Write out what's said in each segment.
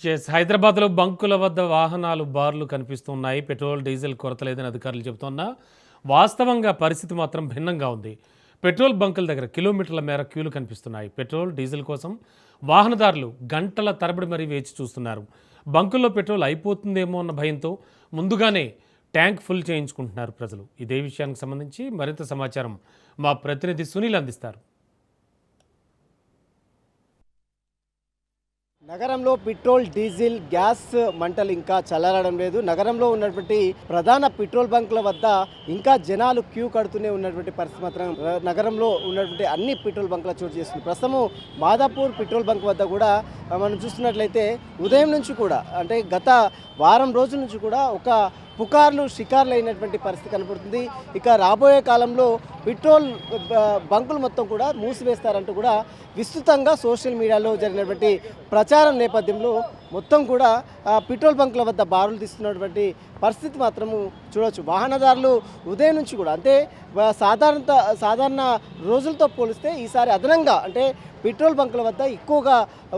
హైదరాబాద్లో బంకుల వద్ద వాహనాలు బార్లు కనిపిస్తున్నాయి. పెట్రోల్ డీజిల్ కొరత లేదని అధికారులు చెబుతున్నా వాస్తవంగా పరిస్థితి మాత్రం భిన్నంగా ఉంది. పెట్రోల్ బంకుల దగ్గర కిలోమీటర్ల మేర క్యూలు కనిపిస్తున్నాయి. పెట్రోల్ డీజిల్ కోసం వాహనదారులు గంటల తరబడి మరీ వేచి చూస్తున్నారు. బంకుల్లో పెట్రోల్ అయిపోతుందేమో అన్న భయంతో ముందుగానే ట్యాంక్ ఫుల్ చేయించుకుంటున్నారు ప్రజలు. ఇదే విషయానికి సంబంధించి మరింత సమాచారం మా ప్రతినిధి సునీల్ అందిస్తారు. నగరంలో పెట్రోల్ డీజిల్ గ్యాస్ మంటలు ఇంకా చల్లారడం లేదు. నగరంలో ఉన్నటువంటి ప్రధాన పెట్రోల్ బంకుల వద్ద ఇంకా జనాలు క్యూ కడుతూనే ఉన్నటువంటి పరిస్థితి మాత్రం నగరంలో ఉన్నటువంటి అన్ని పెట్రోల్ బంకుల చోటు చేస్తుంది. ప్రస్తుతం మాదాపూర్ పెట్రోల్ బంక్ వద్ద కూడా మనం చూస్తున్నట్లయితే ఉదయం నుంచి కూడా అంటే గత వారం రోజుల నుంచి కూడా ఒక పుకార్లు షికార్లు అయినటువంటి పరిస్థితి కనపడుతుంది. ఇక రాబోయే కాలంలో పెట్రోల్ బంకులు మొత్తం కూడా మూసివేస్తారంటూ కూడా విస్తృతంగా సోషల్ మీడియాలో జరిగినటువంటి ప్రచారం నేపథ్యంలో మొత్తం కూడా పెట్రోల్ బంకుల వద్ద బారులు తీస్తున్నటువంటి పరిస్థితి మాత్రము చూడవచ్చు. వాహనదారులు ఉదయం నుంచి కూడా అంటే సాధారణ రోజులతో పోలిస్తే ఈసారి అదనంగా అంటే పెట్రోల్ బంకుల వద్ద ఎక్కువగా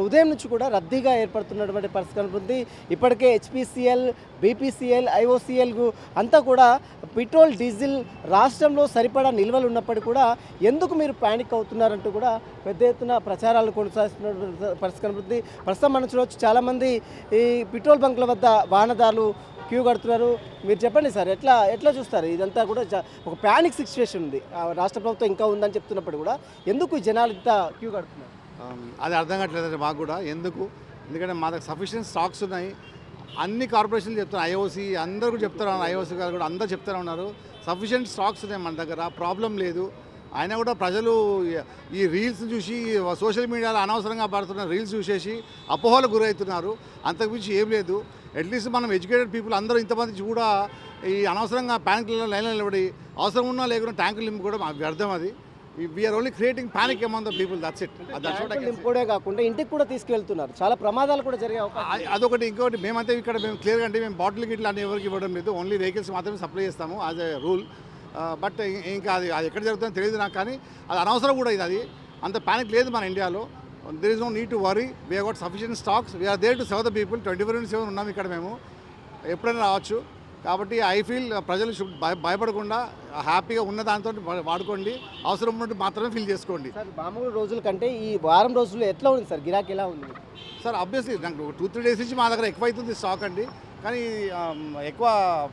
ఉదయం నుంచి కూడా రద్దీగా ఏర్పడుతున్నటువంటి పరిస్థితి కనబడుతుంది. ఇప్పటికే హెచ్పిసిఎల్, బీపీసీఎల్, ఐఓసీఎల్ అంతా కూడా పెట్రోల్ డీజిల్ రాష్ట్రంలో సరిపడా నిల్వలు ఉన్నప్పటికీ కూడా ఎందుకు మీరు ప్యానిక్ అవుతున్నారంటూ కూడా పెద్ద ఎత్తున ప్రచారాలు కొనసాగిస్తున్న పరిస్థితి కనబడుతుంది. ప్రస్తుతం మనం చూడవచ్చు చాలామంది ఈ పెట్రోల్ బంకుల వద్ద వాహనదారులు క్యూ కడుతున్నారు. మీరు చెప్పండి సార్, ఎట్లా చూస్తారు? ఇదంతా కూడా ఒక ప్యానిక్ సిచ్యువేషన్ ఉంది. రాష్ట్ర ప్రభుత్వం ఇంకా ఉందని చెప్తున్నప్పుడు కూడా ఎందుకు ఈ జనాలు ఇంత క్యూ కడుతున్నారు? అది అర్థం కావట్లేదండి మాకు కూడా. ఎందుకంటే మా దగ్గర సఫిషియెంట్ స్టాక్స్ ఉన్నాయి. అన్ని కార్పొరేషన్లు చెప్తున్నారు, ఐఓసీ అందరూ కూడా చెప్తారు, ఐఓసీ గారు కూడా అందరూ చెప్తూనే ఉన్నారు సఫిషియెంట్ స్టాక్స్ ఉన్నాయి మన దగ్గర, ప్రాబ్లం లేదు. అయినా కూడా ప్రజలు ఈ రీల్స్ చూసి సోషల్ మీడియాలో అనవసరంగా పడుతున్న రీల్స్ చూసేసి అపోహలకు గురవుతున్నారు. అంతకుమించి ఏం లేదు. అట్లీస్ట్ మనం ఎడ్యుకేటెడ్ పీపుల్ అందరూ ఇంతమంది కూడా ఈ అనవసరంగా ప్యానిక్లలో లైన్లో నిలబడి అవసరం ఉన్నా లేకుండా ట్యాంకులు నింపుకోవడం వ్యర్థం. అది we are only creating panic among the people, that's it. నింపుకోవడే కాకుండా ఇంటికి కూడా తీసుకెళ్తున్నారు, చాలా ప్రమాదాలు కూడా జరిగే అవకాశం. అదొకటి. ఇంకొకటి, మేమంతా ఇక్కడ మేము క్లియర్గా అంటే మేము బాటిల్ గిట్లు అని ఎవరికి ఇవ్వడం లేదు, ఓన్లీ వెహికల్స్ మాత్రమే సప్లై చేస్తాము యాజ్ ఎ రూల్. బట్ ఇంకా అది ఎక్కడ జరుగుతుందో తెలియదు నాకు, కానీ అది అనవసరం కూడా. అది అంత ప్యానిక్ లేదు మన ఇండియాలో. There is no need to worry. We have got sufficient stocks. We're there to serve the people. 24/7 ఉన్నాం ఇక్కడ మేము, ఎప్పుడైనా రావచ్చు. కాబట్టి ఐ ఫీల్ ప్రజలు భయపడకుండా హ్యాపీగా ఉన్న దాంతో వాడుకోండి, అవసరం ఉన్నట్టు మాత్రమే ఫిల్ చేసుకోండి. సార్, మామూలు రోజుల కంటే ఈ వారం రోజుల్లో ఎట్లా ఉంది సార్? గిరాకీ ఎలా ఉంది సార్? ఆబ్వియస్లీ నాకు 2-3 డేస్ నుంచి మా దగ్గర ఎక్కువ అవుతుంది స్టాక్ అండి, కానీ ఎక్కువ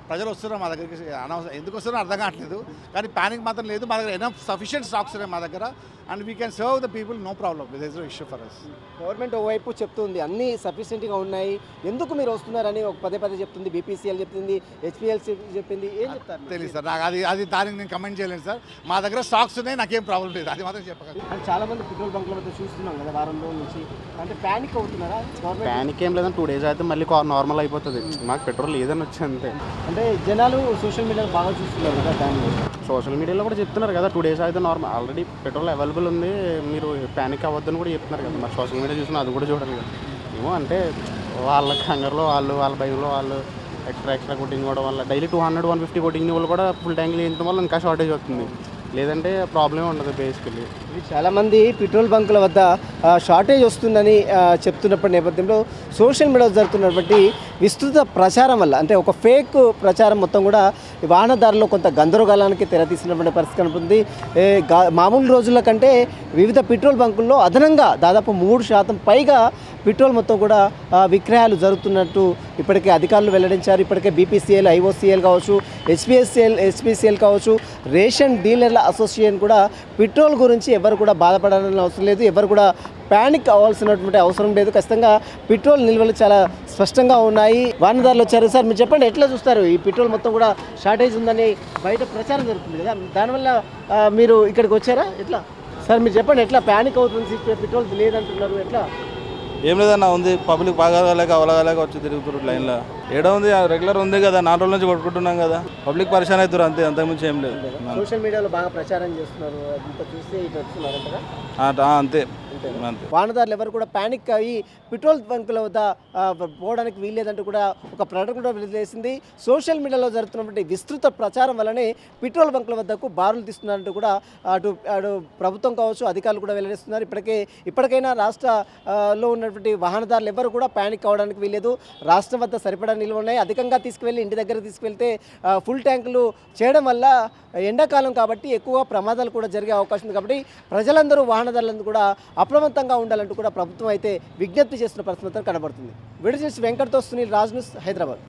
ప్రజలు వస్తున్నారు మా దగ్గరికి. అనవసరం ఎందుకు వస్తున్నారో అర్థం కావట్లేదు, కానీ ప్యానిక్ మాత్రం లేదు. మా దగ్గర ఎనఫ్ సఫిషియెంట్ స్టాక్స్ ఉన్నాయి మా దగ్గర, and we can serve the people, no problem. This is no issue for us. Government ఓవైపు చెప్తుంది అన్నీ సఫిషియెంట్గా ఉన్నాయి, ఎందుకు మీరు వస్తున్నారని ఒక పదే చెప్తుంది. బీపీసీఎల్ చెప్తుంది, హెచ్పిఎల్ చెప్పింది. ఏం చెప్తారు? తెలియదు సార్ నాకు. అది దానికి నేను కమెంట్ చేయలేను సార్. మా దగ్గర స్టాక్స్ ఉన్నాయి, నాకేం ప్రాబ్లం లేదు, అది మాత్రం చెప్పగలను. అంటే చాలా మంది పెట్రోల్ బంకుల వద్ద చూస్తున్నాం కదా వారం రోజుల నుంచి, అంటే ప్యానిక్ అవుతున్నారా? ప్యానిక్ ఏం లేదని 2 days అయితే మళ్ళీ నార్మల్ అయిపోతుంది. మాకు పెట్రోల్ లేదని వచ్చి అంతే. అంటే జనాలు సోషల్ మీడియాలో బాగా చూస్తున్నారు కదా, దాన్ని సోషల్ మీడియాలో కూడా చెప్తున్నారు కదా 2 days అయితే నార్మల్, ఆల్రెడీ పెట్రోల్ అవైలబుల్ ఉంది, మీరు ప్యానిక్ అవ్వద్దని కూడా చెప్తున్నారు కదా. మరి సోషల్ మీడియా చూసినా అది కూడా చూడాలి కదా. ఏమో అంటే వాళ్ళ కంగారులో వాళ్ళ భయంలో వాళ్ళు ఎక్స్ట్రా కొట్టింగ్ కూడా వల్ల డైలీ 200-150 కొట్టింగ్ వాళ్ళు కూడా ఫుల్ ట్యాంకులు వేయడం వల్ల ఇంకా షార్టేజ్ అవుతుంది. లేదంటే ప్రాబ్లమే ఉండదు బేసికలీ. చాలామంది పెట్రోల్ బంకుల వద్ద షార్టేజ్ వస్తుందని చెప్తున్నప్పటి నేపథ్యంలో సోషల్ మీడియాలో జరుగుతున్నటువంటి విస్తృత ప్రచారం వల్ల అంటే ఒక ఫేక్ ప్రచారం మొత్తం కూడా వాహనదారుల్లో కొంత గందరగోళానికి తెరతీసినటువంటి పరిస్థితి కనపడుతుంది. మామూలు రోజుల కంటే వివిధ పెట్రోల్ బంకుల్లో అదనంగా దాదాపు 3% పైగా పెట్రోల్ మొత్తం కూడా విక్రయాలు జరుగుతున్నట్టు ఇప్పటికే అధికారులు వెల్లడించారు. ఇప్పటికే బీపీసీఎల్, ఐఓసీఎల్ కావచ్చు, హెచ్పిసిఎల్ కావచ్చు, రేషన్ డీలర్ల అసోసియేషన్ కూడా పెట్రోల్ గురించి ఎవరు కూడా బాధపడాలని అవసరం లేదు, ఎవరు కూడా ప్యానిక్ అవ్వాల్సినటువంటి అవసరం లేదు. ఖచ్చితంగా పెట్రోల్ నిల్వలు చాలా స్పష్టంగా ఉన్నాయి. వాహనదారులు వచ్చారు. సార్, మీరు చెప్పండి, ఎట్లా చూస్తారు? ఈ పెట్రోల్ మొత్తం కూడా షార్టేజ్ ఉందని బయట ప్రచారం జరుగుతుంది కదా, దానివల్ల మీరు ఇక్కడికి వచ్చారా? ఎట్లా సార్, మీరు చెప్పండి, ఎట్లా ప్యానిక్ అవుతుంది? పెట్రోల్ లేదంటున్నారు, ఎట్లా? ఏం లేదన్నా, ఉంది పబ్లిక్ బాగా అవలగాలేక వచ్చి తిరుగుతున్నారు లైన్లో. ఏడా ఉంది, రెగ్యులర్ ఉంది కదా, 4 రోజుల నుంచి కొట్టుకుంటున్నాం కదా, పబ్లిక్ పరిశాన్ అవుతారు అంతే, అంతకుమించి ఏం లేదు. సోషల్ మీడియాలో బాగా ప్రచారం చేస్తున్నారు, అంతా చూస్తే ఇటు వస్తున్నారు అంతే. అంతే అంతే. వాహనదారులు ఎవరు కూడా ప్యానిక్ అయ్యి పెట్రోల్ బంకుల వద్ద పోవడానికి వీల్లేదంటూ కూడా ఒక ప్రకటన కూడా విడుదలేసింది. సోషల్ మీడియాలో జరుగుతున్నటువంటి విస్తృత ప్రచారం వల్లనే పెట్రోల్ బంకుల వద్దకు బారులు తీస్తున్నారంటూ కూడా అటు అటు ప్రభుత్వం కావచ్చు అధికారులు కూడా వెల్లడిస్తున్నారు. ఇప్పటికైనా రాష్ట్రలో ఉన్నటువంటి వాహనదారులు ఎవరు కూడా ప్యానిక్ అవ్వడానికి వీల్లేదు. రాష్ట్రం వద్ద సరిపడా నిల్వ ఉన్నాయి. అధికంగా తీసుకువెళ్ళి ఇంటి దగ్గర తీసుకువెళ్తే ఫుల్ ట్యాంకులు చేయడం వల్ల ఎండాకాలం కాబట్టి ఎక్కువ ప్రమాదాలు కూడా జరిగే అవకాశం ఉంది. కాబట్టి ప్రజలందరూ వాహనదారులందరూ కూడా అప్రమత్తంగా ఉండాలంటూ కూడా ప్రభుత్వం అయితే విజ్ఞప్తి చేస్తున్న పరిస్థితి కనబడుతుంది. వీడియో జర్నలిస్ట్ వెంకట్తో సునీల్, రాజ్ న్యూస్, హైదరాబాద్.